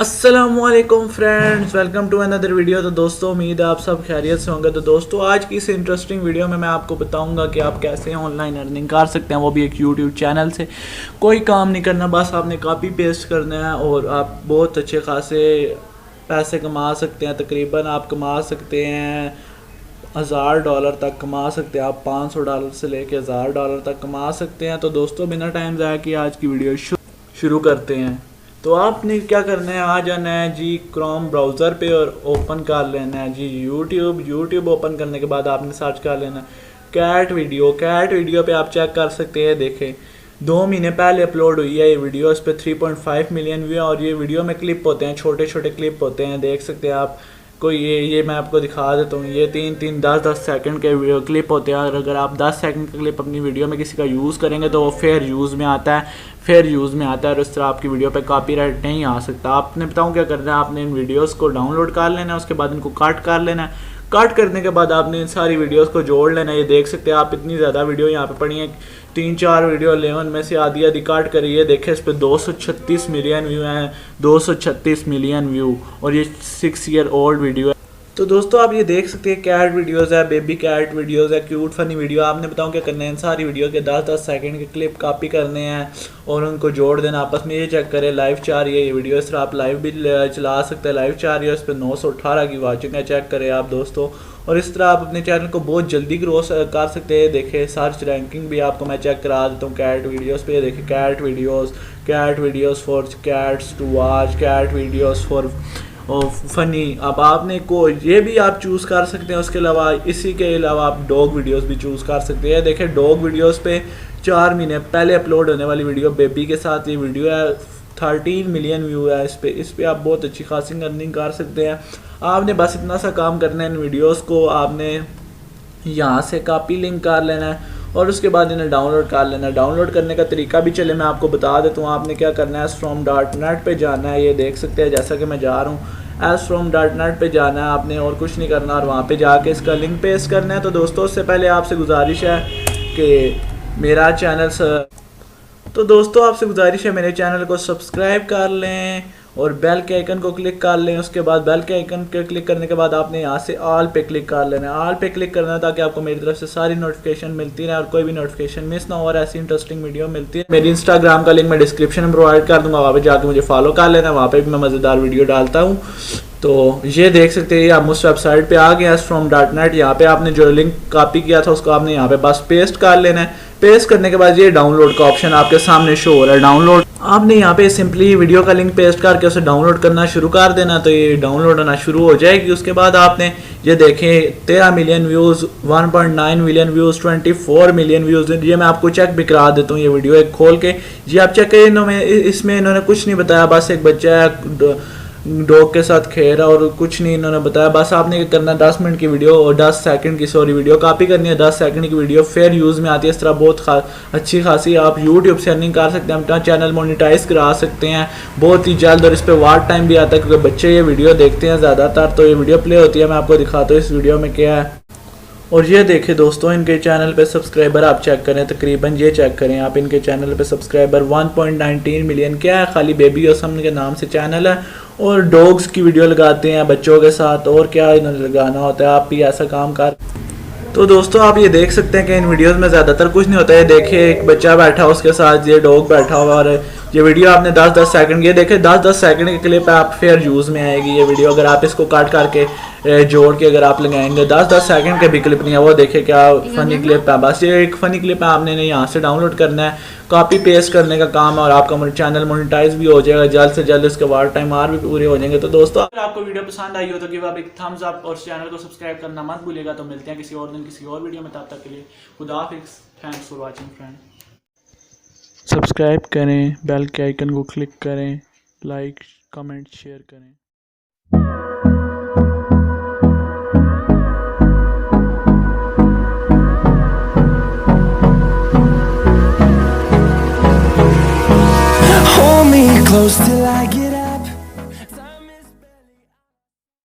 अस्सलामुअलैकुम friends, welcome to another video. तो दोस्तों उम्मीद है आप सब खैरियत से होंगे। तो दोस्तों आज की इस इंटरेस्टिंग वीडियो में मैं आपको बताऊंगा कि आप कैसे ऑनलाइन अर्निंग कर सकते हैं, वो भी एक यूट्यूब चैनल से। कोई काम नहीं करना, बस आपने कॉपी पेस्ट करना है और आप बहुत अच्छे खासे पैसे कमा सकते हैं। तकरीबन आप कमा सकते हैं $1000 तक कमा सकते हैं। आप $500 से लेके $1000 तक कमा सकते हैं। तो दोस्तों बिना टाइम ज़ाया किए आज की वीडियो शुरू करते हैं। तो आपने क्या करना है, आ जाना है जी क्रोम ब्राउज़र पे और ओपन कर लेना है जी यूट्यूब ओपन करने के बाद आपने सर्च कर लेना है कैट वीडियो पे आप चेक कर सकते हैं। देखें 2 महीने पहले अपलोड हुई है ये वीडियो, इस पर 3.5 मिलियन व्यू है। और ये वीडियो में क्लिप होते हैं, छोटे छोटे क्लिप होते हैं, देख सकते हैं आप। कोई ये मैं आपको दिखा देता हूँ। ये 3-3 10-10 सेकंड के वीडियो क्लिप होते हैं। और अगर आप 10 सेकंड का क्लिप अपनी वीडियो में किसी का यूज़ करेंगे तो वो फेयर यूज़ में आता है। और इस तरह आपकी वीडियो पे कॉपीराइट नहीं आ सकता। आपने बताऊँ क्या करना है, आपने इन वीडियोज़ को डाउनलोड कर लेना है, उसके बाद इनको कट कर लेना है। कट करने के बाद आपने इन सारी वीडियोस को जोड़ लेना है। ये देख सकते हैं आप, इतनी ज़्यादा वीडियो यहाँ पे पड़ी है। 3-4 वीडियो 11 में से आधी कट करी है। देखें इस पर 236 मिलियन व्यू हैं, 236 मिलियन व्यू। और ये 6 ईयर ओल्ड वीडियो है। तो दोस्तों आप ये देख सकते हैं कैट वीडियोस है, बेबी कैट वीडियोस है, क्यूट फनी वीडियो। आपने बताऊँ क्या करना है, इन सारी वीडियो के 10-10 सेकंड के क्लिप कॉपी करने हैं और उनको जोड़ देना आपस में। ये चेक करें लाइव 4 ये वीडियो, इस तरह आप लाइव भी चला सकते हैं। लाइव 4 इस पर 918 की वॉचिंग है, चेक करें आप दोस्तों। और इस तरह आप अपने चैनल को बहुत जल्दी ग्रो कर सकते हैं। देखें सर्च रैंकिंग भी आपको मैं चेक करा देता हूँ कैट वीडियोस पे। देखें cat videos for cats to watch, cat videos for funny. अब आपने को ये भी आप चूज़ कर सकते हैं। उसके अलावा इसी के अलावा आप डॉग वीडियोस भी चूज़ कर सकते हैं। देखें डॉग वीडियोस पे 4 महीने पहले अपलोड होने वाली वीडियो बेबी के साथ ये वीडियो है, 13 मिलियन व्यू है इस पे आप बहुत अच्छी खासी अर्निंग कर सकते हैं। आपने बस इतना सा काम करना है, इन वीडियोज़ को आपने यहाँ से कॉपी लिंक कर लेना है और उसके बाद इन्हें डाउनलोड कर लेना है। डाउनलोड करने का तरीका भी चले मैं आपको बता देता हूँ। आपने क्या करना है, from.net पे जाना है। ये देख सकते हैं जैसा कि मैं जा रहा हूँ, from.net पे जाना है आपने, और कुछ नहीं करना। और वहाँ पे जाके इसका लिंक पेस्ट करना है। तो दोस्तों उससे पहले आपसे गुजारिश है कि मेरा चैनल मेरे चैनल को सब्सक्राइब कर लें और बेल के आइकन को क्लिक कर लें। उसके बाद बेल के आइकन पे क्लिक करने के बाद आपने यहाँ से ऑल पे क्लिक कर लेना है। ऑल पे क्लिक करना है ताकि आपको मेरी तरफ से सारी नोटिफिकेशन मिलती रहे और कोई भी नोटिफिकेशन मिस ना हो और ऐसी इंटरेस्टिंग वीडियो मिलती है। मेरी इंस्टाग्राम का लिंक मैं डिस्क्रिप्शन में प्रोवाइड कर दूँगा, वहाँ पे जाकर मुझे फॉलो कर लेना। वहाँ पर भी मैं मज़ेदार वीडियो डालता हूँ। तो ये देख सकते हैं आप उस वेबसाइट पे आ गए from.net। यहाँ पे आपने जो लिंक कॉपी किया था उसको आपने यहाँ पे बस पेस्ट कर लेना है। पेस्ट करने के बाद ये डाउनलोड का ऑप्शन आपके सामने शो हो रहा है। डाउनलोड आपने यहाँ पे सिंपली वीडियो का लिंक पेस्ट करके उसे डाउनलोड करना शुरू कर देना। तो ये डाउनलोड होना शुरू हो जाएगी। उसके बाद आपने ये देखें 13 million views, 1.9 million views, 24 million views. ये मैं आपको चेक भी करा देता हूँ। ये वीडियो एक खोल के ये आप चेक करें, इसमें इन्होंने कुछ नहीं बताया, बस एक बच्चा है डॉग के साथ खेल रहा और कुछ नहीं इन्होंने बताया। बस आपने क्या करना है, 10 मिनट की वीडियो और 10 सेकंड की वीडियो कॉपी करनी है। 10 सेकंड की वीडियो फेयर यूज़ में आती है। इस तरह बहुत अच्छी खासी आप यूट्यूब से अर्निंग कर सकते हैं, अपना चैनल मोनेटाइज करा सकते हैं बहुत ही जल्द। और इस पर वाच टाइम भी आता है क्योंकि बच्चे ये वीडियो देखते हैं ज़्यादातर। तो ये वीडियो प्ले होती है, मैं आपको दिखाता हूँ इस वीडियो में क्या है। और ये देखें दोस्तों, इनके चैनल पे सब्सक्राइबर आप चेक करें, तकरीबन ये चेक करें आप, इनके चैनल पे सब्सक्राइबर 1.19 मिलियन क्या है, खाली बेबी असम के नाम से चैनल है। और डॉग्स की वीडियो लगाते हैं बच्चों के साथ, और क्या इन्हें लगाना होता है, आप भी ऐसा काम कर। तो दोस्तों आप ये देख सकते हैं कि इन वीडियोस में ज़्यादातर कुछ नहीं होता है। देखिए एक बच्चा बैठा हो, उसके साथ ये डॉग बैठा हुआ। और ये वीडियो आपने 10-10 सेकंड, ये देखे 10-10 सेकंड के क्लिप आप फेयर यूज़ में आएगी ये वीडियो। अगर आप इसको काट करके जोड़ के अगर आप लगाएंगे 10-10 सेकंड के भी क्लिप नहीं है। वो देखे क्या फ़नी क्लिप है, बस ये एक फ़नी क्लिप है। आपने यहाँ से डाउनलोड करना है, कॉपी पेस्ट करने का काम है और आपका चैनल मोनेटाइज भी हो जाएगा जल्द से जल्द। उसके बाद टाइम और भी पूरे हो जाएंगे। तो दोस्तों अगर आपको वीडियो पसंद आई हो तो गिव अप एक थम्स अप और चैनल को सब्सक्राइब करना मत भूलिएगा। तो मिलते हैं किसी और दिन किसी और वीडियो में, तब तक के लिए खुदा हाफिज़। Thanks for watching friend. Subscribe करें, बेल के आइकन को क्लिक करें, लाइक कमेंट शेयर करें।